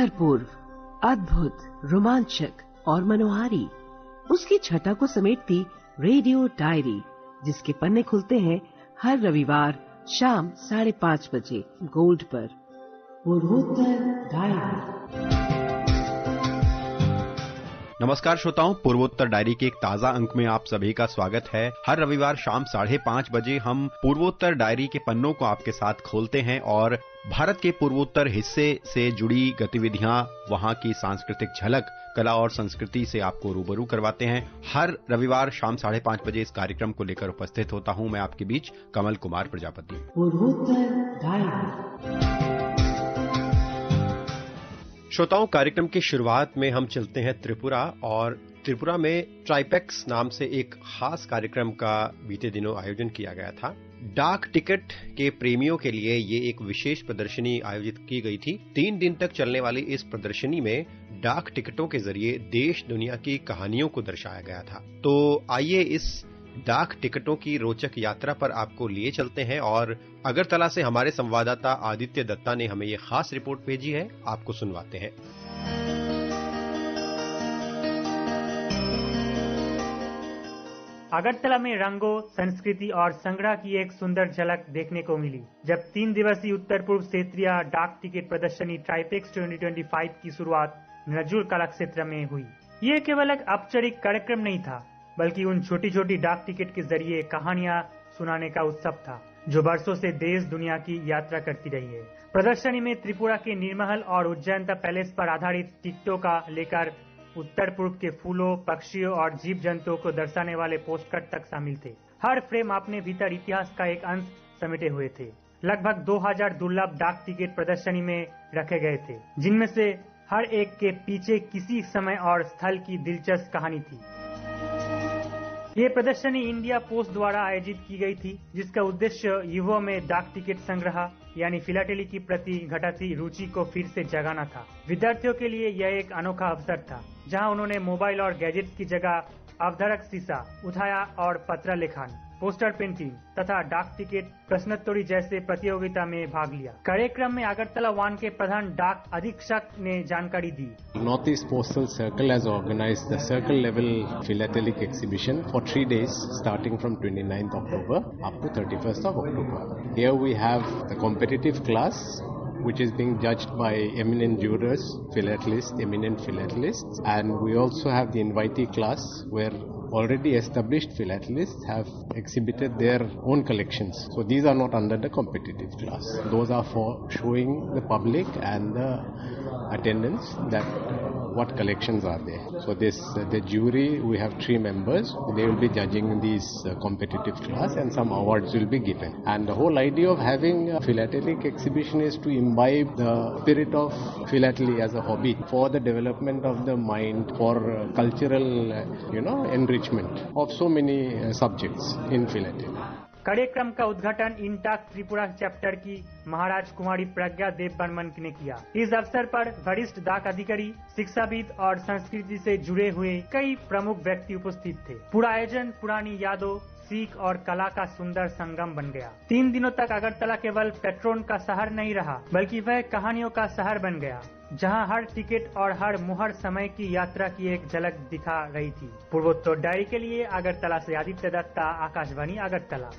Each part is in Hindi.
उत्तर पूर्व अद्भुत, रोमांचक और मनोहारी उसकी छटा को समेटती रेडियो डायरी, जिसके पन्ने खुलते हैं हर रविवार शाम 5:30 बजे गोल्ड पर। पूर्वोत्तर डायरी। नमस्कार श्रोताओं, पूर्वोत्तर डायरी के एक ताजा अंक में आप सभी का स्वागत है। हर रविवार शाम 5:30 बजे हम पूर्वोत्तर डायरी के पन्नों को आपके साथ खोलते हैं और भारत के पूर्वोत्तर हिस्से से जुड़ी गतिविधियां, वहां की सांस्कृतिक झलक, कला और संस्कृति से आपको रूबरू करवाते हैं। हर रविवार शाम 5:30 बजे इस कार्यक्रम को लेकर उपस्थित होता हूं मैं आपके बीच, कमल कुमार प्रजापति। पूर्वोत्तर डायरी। श्रोताओं, कार्यक्रम की शुरुआत में हम चलते हैं त्रिपुरा, और त्रिपुरा में ट्राइपेक्स नाम से एक खास कार्यक्रम का बीते दिनों आयोजन किया गया था। डाक टिकट के प्रेमियों के लिए ये एक विशेष प्रदर्शनी आयोजित की गई थी। 3 दिन तक चलने वाली इस प्रदर्शनी में डाक टिकटों के जरिए देश दुनिया की कहानियों को दर्शाया गया था। तो आइए इस डाक टिकटों की रोचक यात्रा पर आपको लिए चलते हैं, और अगरतला से हमारे संवाददाता आदित्य दत्ता ने हमें ये खास रिपोर्ट भेजी है, आपको सुनवाते हैं। अगरतला में रंगों, संस्कृति और संग्रह की एक सुंदर झलक देखने को मिली जब 3 दिवसीय उत्तर पूर्व क्षेत्रीय डाक टिकट प्रदर्शनी ट्राइपेक्स 2025 की शुरुआत नजूर कला क्षेत्र में हुई। ये केवल एक औपचारिक कार्यक्रम नहीं था, बल्कि उन छोटी छोटी डाक टिकट के जरिए कहानियां सुनाने का उत्सव था, जो वर्षों से देश दुनिया की यात्रा करती रही है। प्रदर्शनी में त्रिपुरा के निर्महल और उज्जैनता पैलेस पर आधारित टिकटों का लेकर उत्तर पूर्व के फूलों, पक्षियों और जीव जंतुओं को दर्शाने वाले पोस्टकार्ड तक शामिल थे। हर फ्रेम अपने भीतर इतिहास का एक अंश समेटे हुए थे। लगभग 2000 दुर्लभ डाक टिकट प्रदर्शनी में रखे गए थे, जिनमें से हर एक के पीछे किसी समय और स्थल की दिलचस्प कहानी थी। ये प्रदर्शनी इंडिया पोस्ट द्वारा आयोजित की गई थी, जिसका उद्देश्य युवाओं में डाक टिकट संग्रह यानी फिलाटेली की प्रति घटती रुचि को फिर से जगाना था। विद्यार्थियों के लिए यह एक अनोखा अवसर था, जहां उन्होंने मोबाइल और गैजेट्स की जगह अवधारक शीशा उठाया और पत्र लेखन, पोस्टर पेंटिंग तथा डाक टिकट प्रश्नोत्तरी जैसे प्रतियोगिता में भाग लिया। कार्यक्रम में अगरतला 1 के प्रधान डाक अधीक्षक ने जानकारी दी। North East Postal Circle has organized the circle level philatelic exhibition for 3 days starting from 29th October up to 31st of October. Here we have the competitive class which is being judged by eminent jurors, philatelists, eminent philatelists, and we also have the invitee class where already established philatelists have exhibited their own collections. So these are not under the competitive class. Those are for showing the public and the attendants that what collections are there. So the jury, we have 3 members. They will be judging these competitive class and some awards will be given. And the whole idea of having a philatelic exhibition is to imbibe the spirit of philately as a hobby for the development of the mind, for cultural, enrichment of so many subjects in philately. कार्यक्रम का उद्घाटन इंटाक त्रिपुरा चैप्टर की महाराज कुमारी प्रज्ञा देव बर्मन ने किया। इस अवसर पर वरिष्ठ डाक अधिकारी, शिक्षाविद और संस्कृति से जुड़े हुए कई प्रमुख व्यक्ति उपस्थित थे। पूरा आयोजन पुरानी यादों, सीख और कला का सुंदर संगम बन गया। 3 दिनों तक अगरतला केवल पेट्रोन का शहर नहीं रहा, बल्कि वह कहानियों का शहर बन गया, जहां हर टिकट और हर मुहर समय की यात्रा की एक झलक दिखा रही थी। पूर्वोत्तर डायरी के लिए अगरतला से आदित्य दत्ता, आकाशवाणी अगरतला।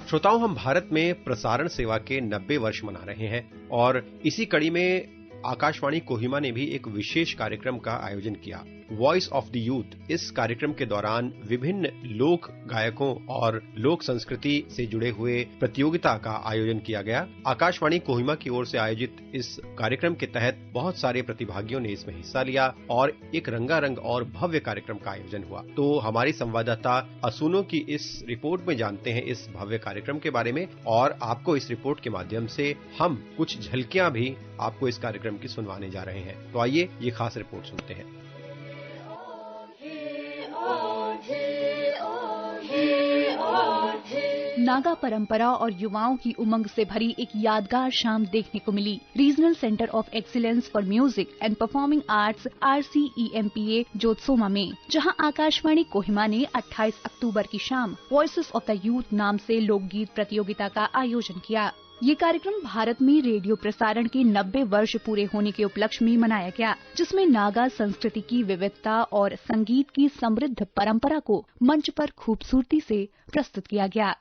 श्रोताओं, हम भारत में प्रसारण सेवा के 90 वर्ष मना रहे हैं, और इसी कड़ी में आकाशवाणी कोहिमा ने भी एक विशेष कार्यक्रम का आयोजन किया, वॉइस ऑफ द यूथ। इस कार्यक्रम के दौरान विभिन्न लोक गायकों और लोक संस्कृति से जुड़े हुए प्रतियोगिता का आयोजन किया गया। आकाशवाणी कोहिमा की ओर से आयोजित इस कार्यक्रम के तहत बहुत सारे प्रतिभागियों ने इसमें हिस्सा लिया और एक रंगारंग और भव्य कार्यक्रम का आयोजन हुआ। तो हमारी संवाददाता असुनो की इस रिपोर्ट में जानते हैं इस भव्य कार्यक्रम के बारे में, और आपको इस रिपोर्ट के माध्यम से हम कुछ झलकियां भी आपको इस कार्यक्रम की सुनवाने जा रहे हैं। तो आइए ये खास रिपोर्ट सुनते हैं। नागा परंपरा और युवाओं की उमंग से भरी एक यादगार शाम देखने को मिली regional centre of excellence for music and performing arts RCEMPA Jotsoma में, जहां आकाशवाणी कोहिमा ने 28 अक्टूबर की शाम वॉइसेस ऑफ द यूथ नाम से लोकगीत प्रतियोगिता का आयोजन किया। ये कार्यक्रम भारत में रेडियो प्रसारण के 90 वर्ष पूरे होने के उपलक्ष्य में मनाया गया, जिसमें नागा संस्कृति की विविधता और संगीत की समृद्ध परंपरा को मंच पर खूबसूरती से प्रस्तुत किया गया।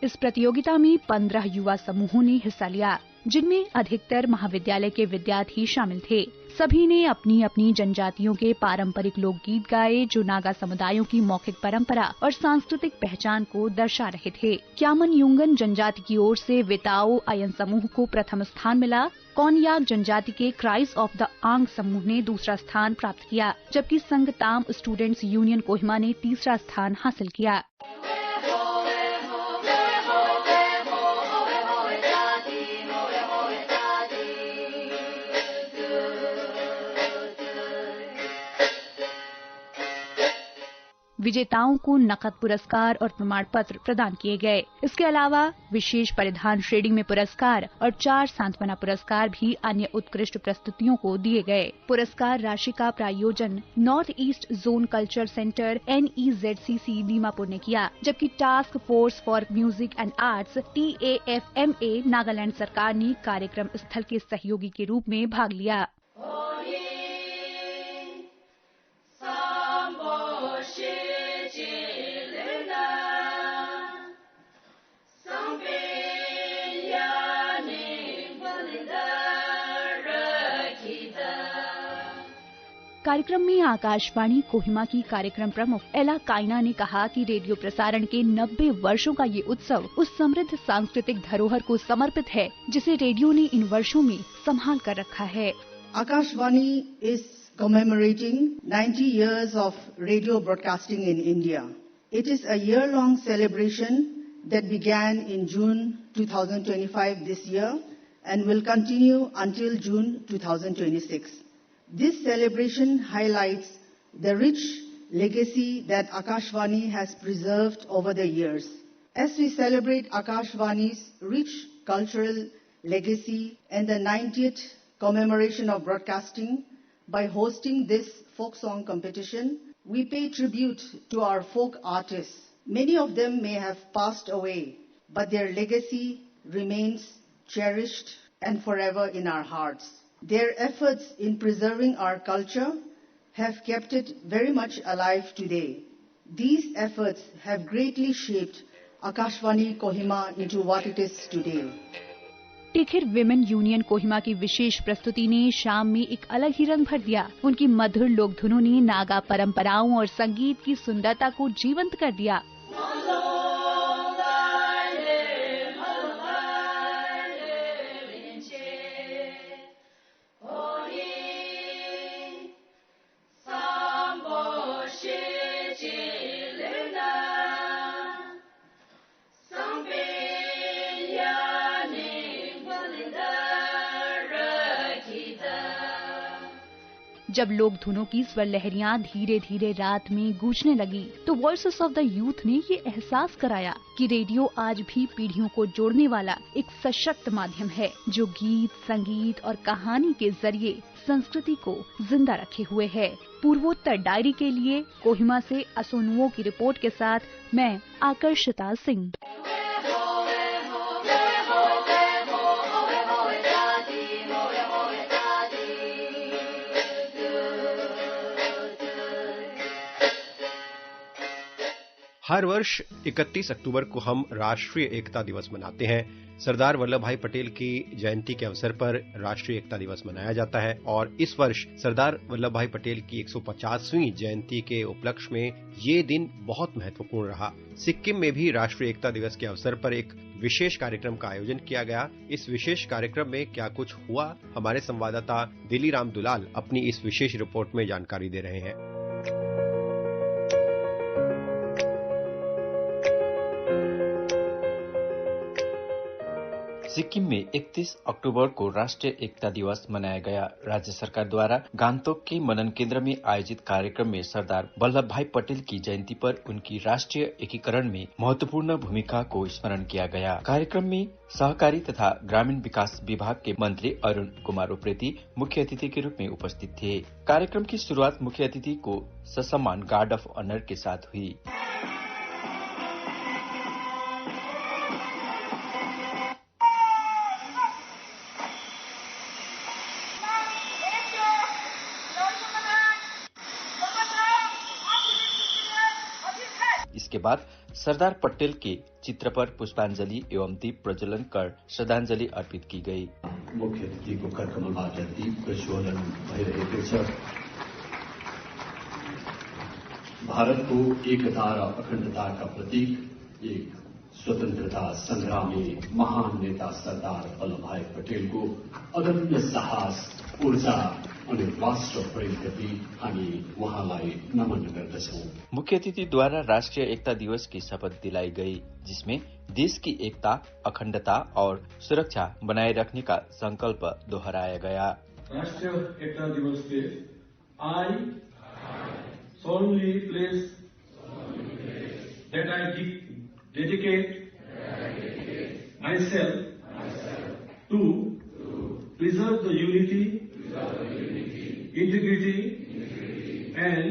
इस प्रतियोगिता में 15 युवा समूहों ने हिस्सा लिया, जिनमें अधिकतर महाविद्यालय के विद्यार्थी शामिल थे। सभी ने अपनी अपनी जनजातियों के पारंपरिक लोकगीत गाए, जो नागा समुदायों की मौखिक परंपरा और सांस्कृतिक पहचान को दर्शा रहे थे। क्यामन युंगन जनजाति की ओर से विताओ अयन समूह को प्रथम स्थान मिला। कोनयाक जनजाति के क्राइस ऑफ द आंग समूह ने दूसरा स्थान प्राप्त किया, जबकि संगताम स्टूडेंट्स यूनियन कोहिमा ने तीसरा स्थान हासिल किया। विजेताओं को नकद पुरस्कार और प्रमाण पत्र प्रदान किए गए। इसके अलावा विशेष परिधान श्रेणी में पुरस्कार और 4 सांत्वना पुरस्कार भी अन्य उत्कृष्ट प्रस्तुतियों को दिए गए। पुरस्कार राशि का प्रायोजन north east zone culture centre NEZCC Dimapur ने किया, जबकि task force for music and arts TAFMA Nagaland सरकार ने कार्यक्रम स्थल के सहयोगी के रूप में भाग लिया। कार्यक्रम में आकाशवाणी कोहिमा की कार्यक्रम प्रमुख एला काइना ने कहा कि रेडियो प्रसारण के 90 वर्षों का ये उत्सव उस समृद्ध सांस्कृतिक धरोहर को समर्पित है, जिसे रेडियो ने इन वर्षों में संभाल कर रखा है। Akashvani is commemorating 90 years of radio broadcasting in India. It is a year-long celebration that began in June 2025 this year and will continue until June 2026. This celebration highlights the rich legacy that Akashvani has preserved over the years. As we celebrate Akashvani's rich cultural legacy and the 90th commemoration of broadcasting, by hosting this folk song competition, we pay tribute to our folk artists. Many of them may have passed away, but their legacy remains cherished and forever in our hearts. Their efforts in preserving our culture have kept it very much alive today. These efforts have greatly shaped Akashvani Kohima into what it is today. Tikhir women union Kohima की विशेष प्रस्तुति ने शाम में एक अलग ही रंग भर दिया। उनकी मधुर लोक धुनों ने नागा परंपराओं और संगीत की सुंदरता को जीवंत कर दिया। जब लोक धुनों की स्वर लहरियां धीरे धीरे रात में गूंजने लगी, तो वॉइसेस ऑफ द यूथ ने ये एहसास कराया कि रेडियो आज भी पीढ़ियों को जोड़ने वाला एक सशक्त माध्यम है, जो गीत, संगीत और कहानी के जरिए संस्कृति को जिंदा रखे हुए है। पूर्वोत्तर डायरी के लिए कोहिमा से असोनुओ की रिपोर्ट के साथ मैं आकर्षिता सिंह। हर वर्ष 31 अक्टूबर को हम राष्ट्रीय एकता दिवस मनाते हैं। सरदार वल्लभ भाई पटेल की जयंती के अवसर पर राष्ट्रीय एकता दिवस मनाया जाता है और इस वर्ष सरदार वल्लभ भाई पटेल की 150वीं जयंती के उपलक्ष्य में ये दिन बहुत महत्वपूर्ण रहा। सिक्किम में भी राष्ट्रीय एकता दिवस के अवसर पर एक विशेष कार्यक्रम का आयोजन किया गया। इस विशेष कार्यक्रम में क्या कुछ हुआ, हमारे संवाददाता दिलीराम दुलाल अपनी इस विशेष रिपोर्ट में जानकारी दे रहे हैं। सिक्किम में 31 अक्टूबर को राष्ट्रीय एकता दिवस मनाया गया। राज्य सरकार द्वारा गान्तोक के मनन केंद्र में आयोजित कार्यक्रम में सरदार वल्लभ भाई पटेल की जयंती पर उनकी राष्ट्रीय एकीकरण में महत्वपूर्ण भूमिका को स्मरण किया गया। कार्यक्रम में सहकारी तथा ग्रामीण विकास विभाग के मंत्री अरुण कुमार उप्रेती मुख्य अतिथि के रूप में उपस्थित थे। कार्यक्रम की शुरुआत मुख्य अतिथि को ससम्मान गार्ड ऑफ ऑनर के साथ हुई। इसके बाद सरदार पटेल के चित्र पर पुष्पांजलि एवं दीप प्रज्वलन कर श्रद्धांजलि अर्पित की गई। मुख्य अतिथिको करकमलबाट दीप प्रज्वलन भइरहेको छ। भारतको एकता र अखण्डताका प्रतीक एक स्वतन्त्रता संग्रामी महान नेता सरदार वल्लभ भाई पटेलको अदम्य साहस, ऊर्जा अनि राष्ट्र प्रेमप्रति हामी उहाँलाई नमन गर्दछौं। मुख्य अतिथि द्वारा राष्ट्रीय एकता दिवस की शपथ दिलाई गई, जिसमें देश की एकता, अखंडता और सुरक्षा बनाए रखने का संकल्प दोहराया गया। राष्ट्रीय एकता दिवस पे I solemnly pledge that I dedicate myself to preserve the unity, integrity and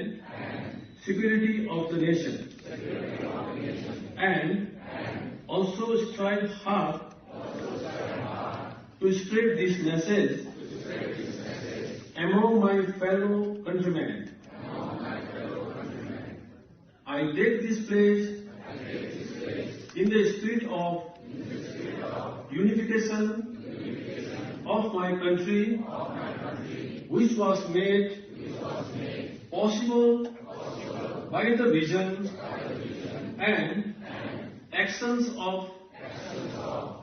security of the nation, and also strive hard to spread this message among my fellow countrymen. I take this pledge in the spirit of unification of my country, which was made possible by the vision and actions of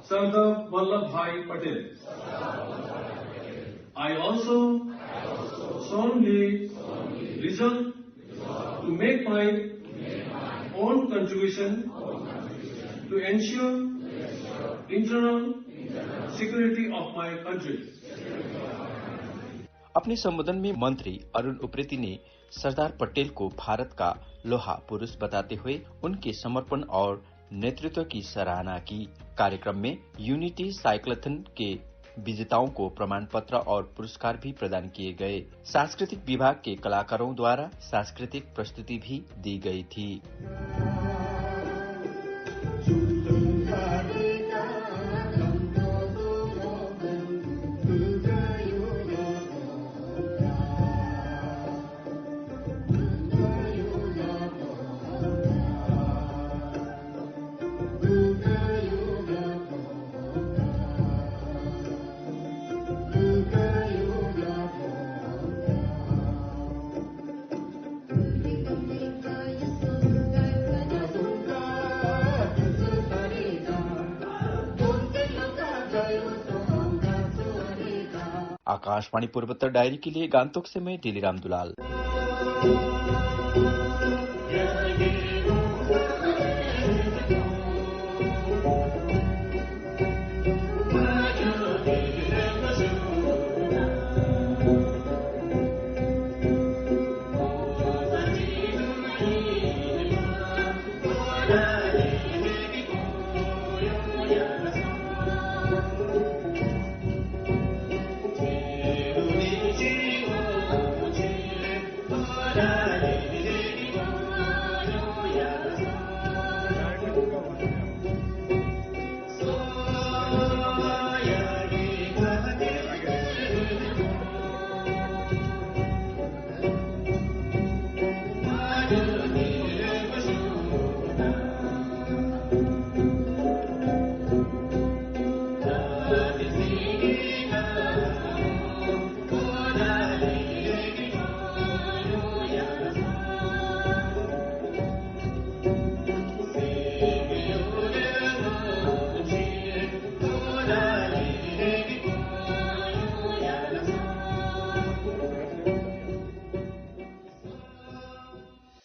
Sardar Vallabh Bhai Patel. I also solemnly resolve to make my own contribution to ensure internal security of my country. अपने संबोधन में मंत्री अरुण उप्रेती ने सरदार पटेल को भारत का लोहा पुरुष बताते हुए उनके समर्पण और नेतृत्व की सराहना की। कार्यक्रम में यूनिटी साइक्लोथन के विजेताओं को प्रमाण पत्र और पुरस्कार भी प्रदान किए गए। सांस्कृतिक विभाग के कलाकारों द्वारा सांस्कृतिक प्रस्तुति भी दी गई थी। आकाशवाणी पूर्वोत्तर डायरी के लिए गान्तोक से मैं दिलीराम दुलाल।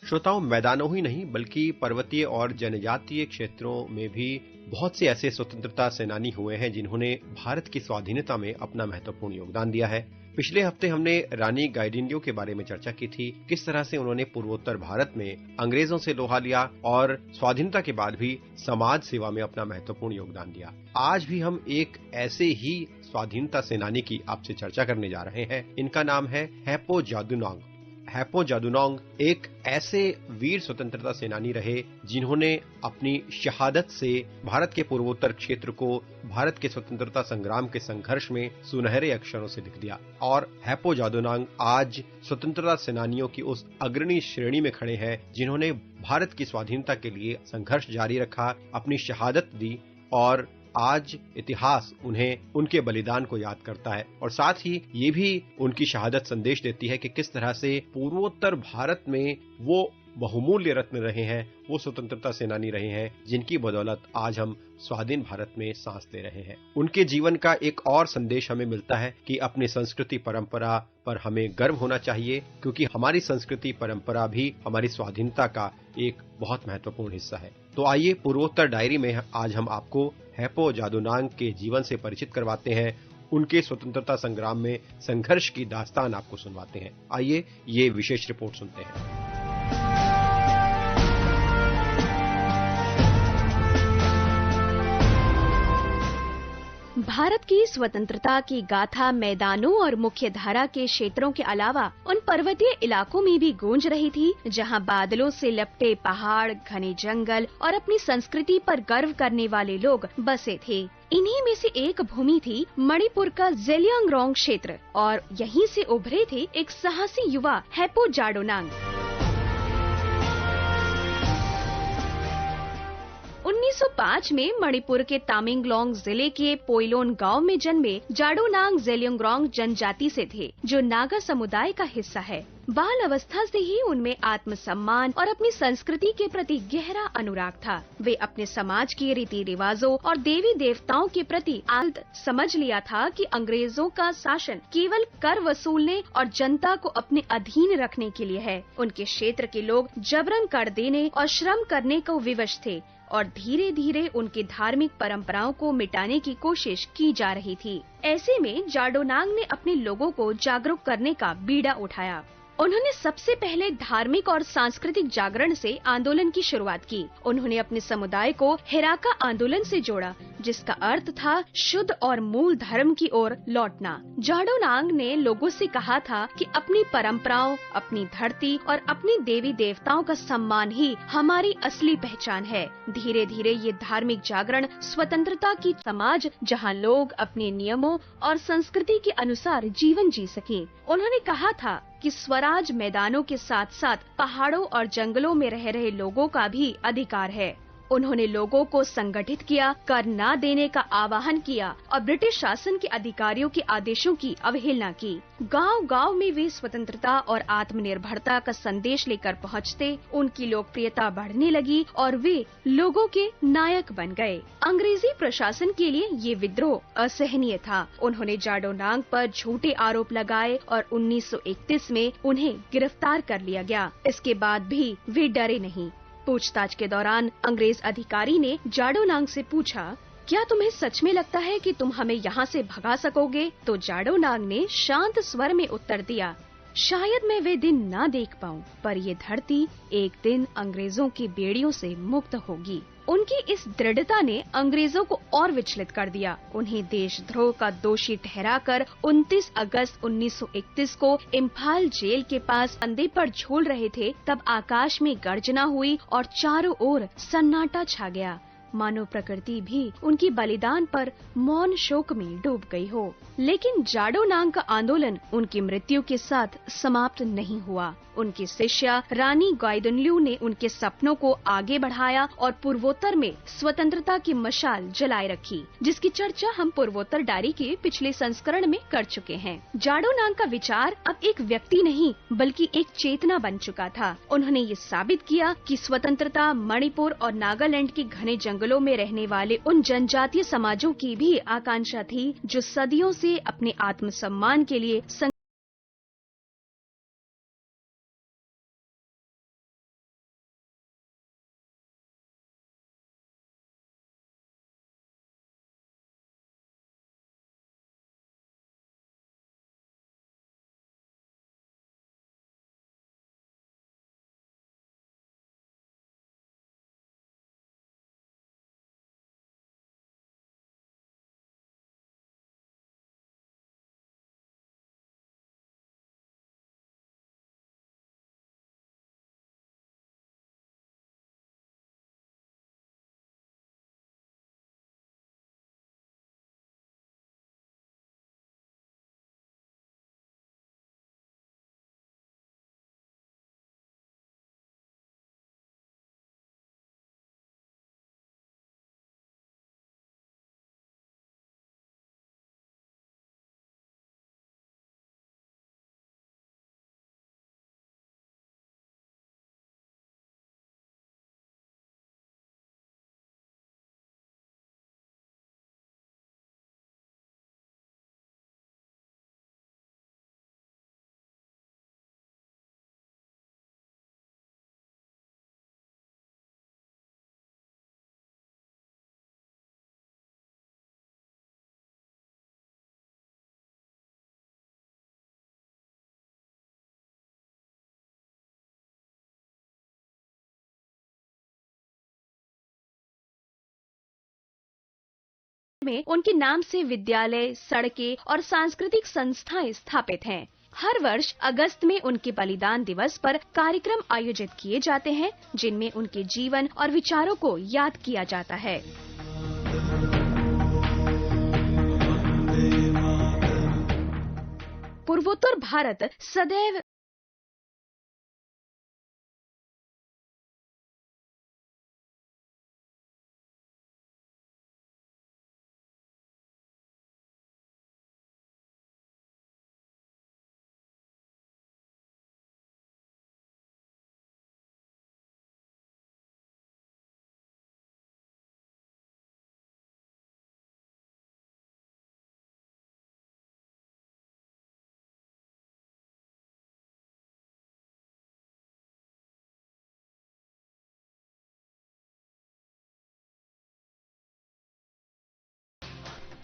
श्रोताओं, मैदानों ही नहीं बल्कि पर्वतीय और जनजातीय क्षेत्रों में भी बहुत से ऐसे स्वतंत्रता सेनानी हुए हैं जिन्होंने भारत की स्वाधीनता में अपना महत्वपूर्ण योगदान दिया है। पिछले हफ्ते हमने रानी गाइडिंलियो के बारे में चर्चा की थी, किस तरह से उन्होंने पूर्वोत्तर भारत में अंग्रेजों से लोहा लिया और स्वाधीनता के बाद भी समाज सेवा में अपना महत्वपूर्ण योगदान दिया। आज भी हम एक ऐसे ही स्वाधीनता सेनानी की आपसे चर्चा करने जा रहे हैं। इनका नाम है हैपो जादुनोंग। हैपो जादुनोंग एक ऐसे वीर स्वतंत्रता सेनानी रहे जिन्होंने अपनी शहादत से भारत के पूर्वोत्तर क्षेत्र को भारत के स्वतंत्रता संग्राम के संघर्ष में सुनहरे अक्षरों से लिख दिया। और हैपो जादुनोंग आज स्वतंत्रता सेनानियों की उस अग्रणी श्रेणी में खड़े हैं जिन्होंने भारत की स्वाधीनता के लिए संघर्ष जारी रखा, अपनी शहादत दी और आज इतिहास उन्हें उनके बलिदान को याद करता है। और साथ ही ये भी उनकी शहादत संदेश देती है कि किस तरह से पूर्वोत्तर भारत में वो बहुमूल्य रत्न रहे हैं, वो स्वतंत्रता सेनानी रहे हैं जिनकी बदौलत आज हम स्वाधीन भारत में सांस ले रहे हैं। उनके जीवन का एक और संदेश हमें मिलता है कि अपनी संस्कृति परंपरा पर हमें गर्व होना चाहिए, क्योंकि हमारी संस्कृति परंपरा भी हमारी स्वाधीनता का एक बहुत महत्वपूर्ण हिस्सा है। तो आइए पूर्वोत्तर डायरी में आज हम आपको हैपो जादुनोंग के जीवन से परिचित करवाते हैं, उनके स्वतंत्रता संग्राम में संघर्ष की दास्तान आपको सुनवाते हैं। आइए ये विशेष रिपोर्ट सुनते हैं। भारत की स्वतंत्रता की गाथा मैदानों और मुख्य धारा के क्षेत्रों के अलावा उन पर्वतीय इलाकों में भी गूंज रही थी जहां बादलों से लपटे पहाड़, घने जंगल और अपनी संस्कृति पर गर्व करने वाले लोग बसे थे। इन्हीं में से एक भूमि थी मणिपुर का ज़ेलियांगरोंग क्षेत्र और यहीं से उभरे थे एक साहसी युवा हैपो जादुनोंग। 1905 में मणिपुर के तामेंगलोंग जिले के पोइलोन गांव में जन्मे जादुनोंग ज़ेलियांगरोंग जनजाति से थे, जो नागा समुदाय का हिस्सा है। बाल अवस्था से ही उनमें आत्मसम्मान और अपनी संस्कृति के प्रति गहरा अनुराग था। वे अपने समाज के रीति रिवाजों और देवी देवताओं के प्रति आद समझ लिया था कि अंग्रेजों का शासन केवल कर वसूलने और जनता को अपने अधीन रखने के लिए है। उनके क्षेत्र के लोग जबरन कर देने और श्रम करने को विवश थे और धीरे धीरे उनकी धार्मिक परंपराओं को मिटाने की कोशिश की जा रही थी। ऐसे में जादुनोंग ने अपने लोगों को जागरूक करने का बीड़ा उठाया। उन्होंने सबसे पहले धार्मिक और सांस्कृतिक जागरण से आंदोलन की शुरुआत की। उन्होंने अपने समुदाय को हेराका आंदोलन से जोड़ा, जिसका अर्थ था शुद्ध और मूल धर्म की ओर लौटना। जादुनोंग ने लोगों से कहा था कि अपनी परंपराओं, अपनी धरती और अपने देवी देवताओं का सम्मान ही हमारी असली पहचान है। धीरे धीरे ये धार्मिक जागरण स्वतंत्रता की समाज जहां लोग अपने नियमों और संस्कृति के अनुसार जीवन जी सकें। उन्होंने कहा था कि स्वराज मैदानों के साथ साथ पहाड़ों और जंगलों में रह रहे लोगों का भी अधिकार है। उन्होंने लोगों को संगठित किया, कर न देने का आह्वान किया और ब्रिटिश शासन के अधिकारियों के आदेशों की अवहेलना की। गांव-गांव में वे स्वतंत्रता और आत्मनिर्भरता का संदेश लेकर पहुंचते। उनकी लोकप्रियता बढ़ने लगी और वे लोगों के नायक बन गए। अंग्रेजी प्रशासन के लिए ये विद्रोह असहनीय था। उन्होंने जादुनोंग पर झूठे आरोप लगाए और 1931 में उन्हें गिरफ्तार कर लिया गया। इसके बाद भी वे डरे नहीं। पूछताछ के दौरान अंग्रेज अधिकारी ने जादुनोंग से पूछा, क्या तुम्हें सच में लगता है कि तुम हमें यहाँ से भगा सकोगे? तो जादुनोंग ने शांत स्वर में उत्तर दिया, शायद मैं वे दिन न देख पाऊं, पर ये धरती एक दिन अंग्रेजों की बेड़ियों से मुक्त होगी। उनकी इस दृढ़ता ने अंग्रेजों को और विचलित कर दिया। उन्हें देशद्रोह का दोषी ठहराकर 29 अगस्त 1931 को इम्फाल जेल के पास फंदे पर झूल रहे थे, तब आकाश में गर्जना हुई और चारों ओर सन्नाटा छा गया, मानो प्रकृति भी उनकी बलिदान पर मौन शोक में डूब गई हो। लेकिन जादुनोंग का आंदोलन उनकी मृत्यु के साथ समाप्त नहीं हुआ। उनकी शिष्या रानी गाइदुनल्यू ने उनके सपनों को आगे बढ़ाया और पूर्वोत्तर में स्वतंत्रता की मशाल जलाए रखी, जिसकी चर्चा हम पूर्वोत्तर डायरी के पिछले संस्करण में कर चुके हैं। जाडो नांग का विचार अब एक व्यक्ति नहीं बल्कि एक चेतना बन चुका था। उन्होंने ये साबित किया कि स्वतंत्रता मणिपुर और नागालैंड के घने जंगलों में रहने वाले उन जनजातीय समाजों की भी आकांक्षा थी जो सदियों से अपने आत्मसम्मान के लिए में उनके नाम से विद्यालय, सड़कें और सांस्कृतिक संस्थाएं स्थापित हैं। हर वर्ष अगस्त में उनके बलिदान दिवस पर कार्यक्रम आयोजित किए जाते हैं, जिनमें उनके जीवन और विचारों को याद किया जाता है। पूर्वोत्तर भारत सदैव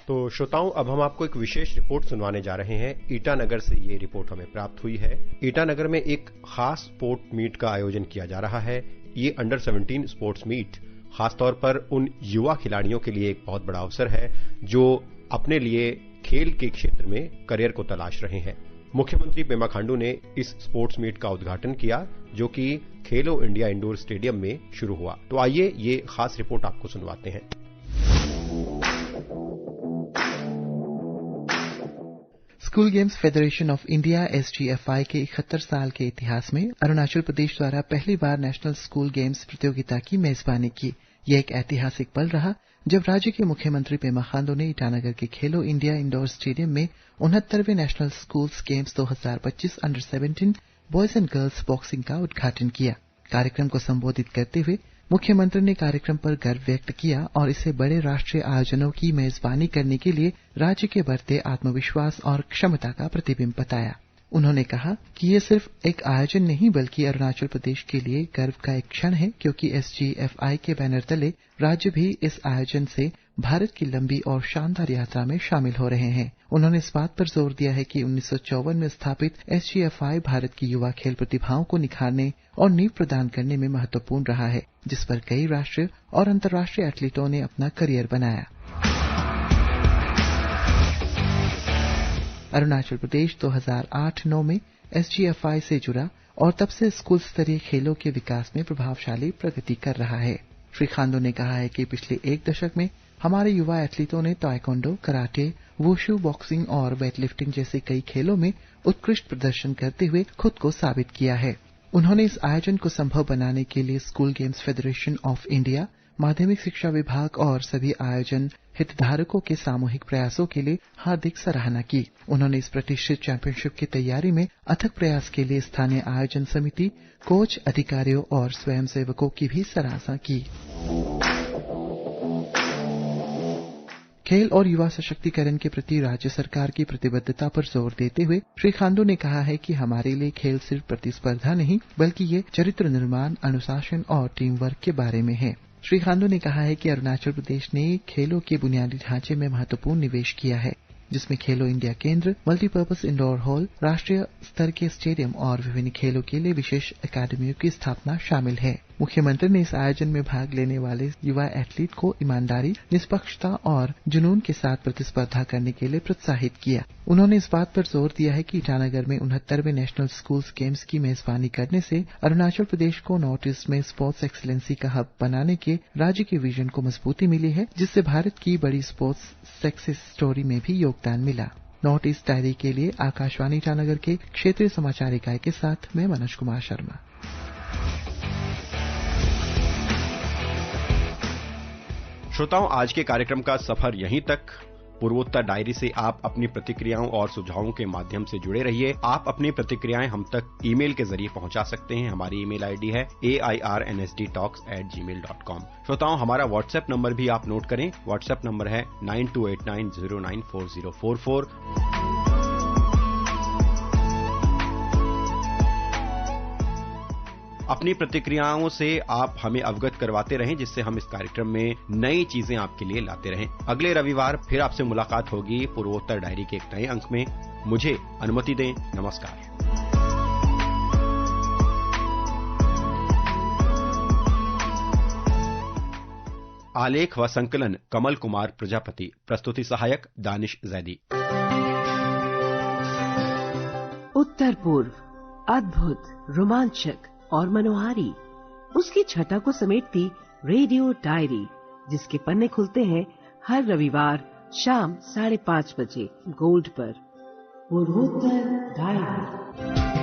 तो श्रोताओं, अब हम आपको एक विशेष रिपोर्ट सुनवाने जा रहे हैं। ईटानगर से ये रिपोर्ट हमें प्राप्त हुई है। ईटानगर में एक खास स्पोर्ट मीट का आयोजन किया जा रहा है। ये अंडर 17 स्पोर्ट्स मीट खासतौर पर उन युवा खिलाड़ियों के लिए एक बहुत बड़ा अवसर है जो अपने लिए खेल के क्षेत्र में करियर को तलाश रहे हैं। मुख्यमंत्री पेमा खांडू ने इस स्पोर्ट्स मीट का उद्घाटन किया, जो कि खेलो इंडिया इंडोर स्टेडियम में शुरू हुआ। तो आइए ये खास रिपोर्ट आपको सुनवाते हैं। School games federation of India SGFI के 71 साल के इतिहास में अरुणाचल प्रदेश द्वारा पहली बार नेशनल स्कूल गेम्स प्रतियोगिता की मेजबानी की। यह एक ऐतिहासिक पल रहा जब राज्य के मुख्यमंत्री पेमा खांडू ने ईटानगर के खेलो इंडिया इंडोर स्टेडियम में 69वें national schools games 2025 under 17 boys and girls boxing का उद्घाटन किया। कार्यक्रम को संबोधित करते हुए मुख्यमंत्री ने कार्यक्रम पर गर्व व्यक्त किया और इसे बड़े राष्ट्रीय आयोजनों की मेजबानी करने के लिए राज्य के बढ़ते आत्मविश्वास और क्षमता का प्रतिबिंब बताया। उन्होंने कहा कि ये सिर्फ एक आयोजन नहीं बल्कि अरुणाचल प्रदेश के लिए गर्व का एक क्षण है, क्योंकि SGFI के बैनर तले राज्य भी इस आयोजन से भारत की लंबी और शानदार यात्रा में शामिल हो रहे हैं। उन्होंने इस बात पर जोर दिया है कि 1954 में स्थापित SGFI भारत की युवा खेल प्रतिभाओं को निखारने और नींव प्रदान करने में महत्वपूर्ण रहा है, जिस पर कई राष्ट्रीय और अंतर्राष्ट्रीय एथलीटों ने अपना करियर बनाया। अरुणाचल प्रदेश 2008-9 में SGFI से जुड़ा और तब से स्कूल स्तरीय खेलों के विकास में प्रभावशाली प्रगति कर रहा है। श्री खांडू ने कहा है कि पिछले एक दशक में हमारे युवा एथलीटों ने ताइक्वांडो, कराटे वुशु, बॉक्सिंग और वेटलिफ्टिंग जैसे कई खेलों में उत्कृष्ट प्रदर्शन करते हुए खुद को साबित किया है। उन्होंने इस आयोजन को संभव बनाने के लिए school games federation of India, माध्यमिक शिक्षा विभाग और सभी आयोजन हितधारकों के सामूहिक प्रयासों के लिए हार्दिक सराहना की। उन्होंने इस प्रतिष्ठित चैंपियनशिप की तैयारी में अथक प्रयास के लिए स्थानीय आयोजन समिति, कोच, अधिकारियों और स्वयंसेवकों की भी सराहना की। खेल और युवा सशक्तिकरण के प्रति राज्य सरकार की प्रतिबद्धता पर जोर देते हुए श्री खांडू ने कहा है कि हमारे लिए खेल सिर्फ प्रतिस्पर्धा नहीं, बल्कि ये चरित्र निर्माण, अनुशासन और टीम वर्क के बारे में है। श्री खांडू ने कहा है कि अरुणाचल प्रदेश ने खेलों के बुनियादी ढांचे में महत्वपूर्ण निवेश किया है, जिसमें खेलो इंडिया केंद्र, मल्टीपर्पज इंडोर हॉल, राष्ट्रीय स्तर के स्टेडियम और विभिन्न खेलों के लिए विशेष अकादमियों की स्थापना शामिल है। मुख्यमंत्री ने इस आयोजन में भाग लेने वाले युवा एथलीट को ईमानदारी, निष्पक्षता और जुनून के साथ प्रतिस्पर्धा करने के लिए प्रोत्साहित किया। उन्होंने इस बात पर जोर दिया है कि ईटानगर में 69वें नेशनल स्कूल्स गेम्स की मेजबानी करने से अरुणाचल प्रदेश को नॉर्थ ईस्ट में स्पोर्ट्स एक्सीलेंसी का हब बनाने के राज्य के विजन को मजबूती मिली है, जिससे भारत की बड़ी स्पोर्ट्स सक्सेस स्टोरी में भी योगदान मिला। नॉर्थ ईस्ट डायरी के लिए आकाशवाणी ईटानगर के क्षेत्रीय समाचार इकाई के साथ मैं मनोज कुमार शर्मा। श्रोताओं, आज के कार्यक्रम का सफर यहीं तक। पूर्वोत्तर डायरी से आप अपनी प्रतिक्रियाओं और सुझावों के माध्यम से जुड़े रहिए। आप अपनी प्रतिक्रियाएं हम तक ईमेल के जरिए पहुंचा सकते हैं। हमारी ईमेल आईडी है airnsdtalks@gmail.com। श्रोताओं, हमारा व्हाट्सएप नंबर भी आप नोट करें। व्हाट्सएप नंबर है 9289094044। अपनी प्रतिक्रियाओं से आप हमें अवगत करवाते रहें, जिससे हम इस कार्यक्रम में नई चीजें आपके लिए लाते रहें। अगले रविवार फिर आपसे मुलाकात होगी पूर्वोत्तर डायरी के एक नए अंक में। मुझे अनुमति दें। नमस्कार। आलेख व संकलन कमल कुमार प्रजापति। प्रस्तुति सहायक दानिश जैदी। उत्तर पूर्व, अद्भुत, रोमांचक और मनोहारी, उसकी छटा को समेटती रेडियो डायरी, जिसके पन्ने खुलते हैं हर रविवार शाम 5:30 बजे गोल्ड पर। पूर्वोत्तर डायरी।